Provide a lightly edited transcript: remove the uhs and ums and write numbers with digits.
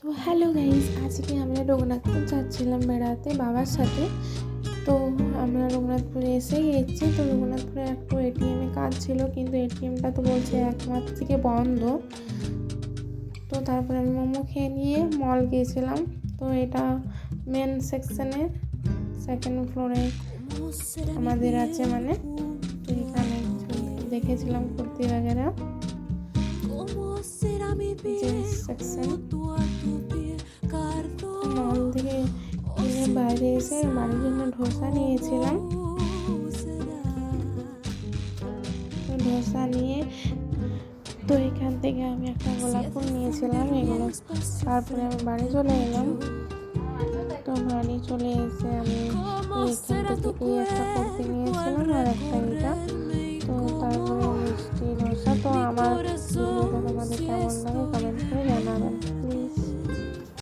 তো hello guys, আজকে আমরা রঘুনাথপুর যাচ্ছিলাম বেড়াতে বাবার সাথে। তো আমরা রঘুনাথপুরে এসেই গেছি। তো রঘুনাথপুরে একটু এটিএমে কাজ ছিল, কিন্তু এটিএমটা তো বলছে 1 মাস থেকে বন্ধ। তো তারপরে আমি মোমো খেয়ে নিয়ে মল গিয়েছিলাম। তো এটা মেন সেকশনের সেকেন্ড ফ্লোরে আমাদের আছে, মানে তো এখানে দেখেছিলাম কুর্তি বাগেরা জিন্স সেকশন। মল থেকে কিনে বাইরে এসে বাড়ির জন্য ধোসা নিয়েছিলাম। তো ধোসা নিয়ে তো এখান থেকে আমি একটা গোলাপ ফুল নিয়েছিলাম এগুলো। তারপরে আমি বাড়ি চলে এলাম। তো বাড়ি চলে এসে আমি এখান থেকে একটা কুর্তি নিয়েছিলাম আর একটা এটা। তো তারপরে মিষ্টি ধোসা। তো আমার ভিডিওটা তোমাদের কেমন লাগে কমেন্ট করে জানাবেন প্লিজ।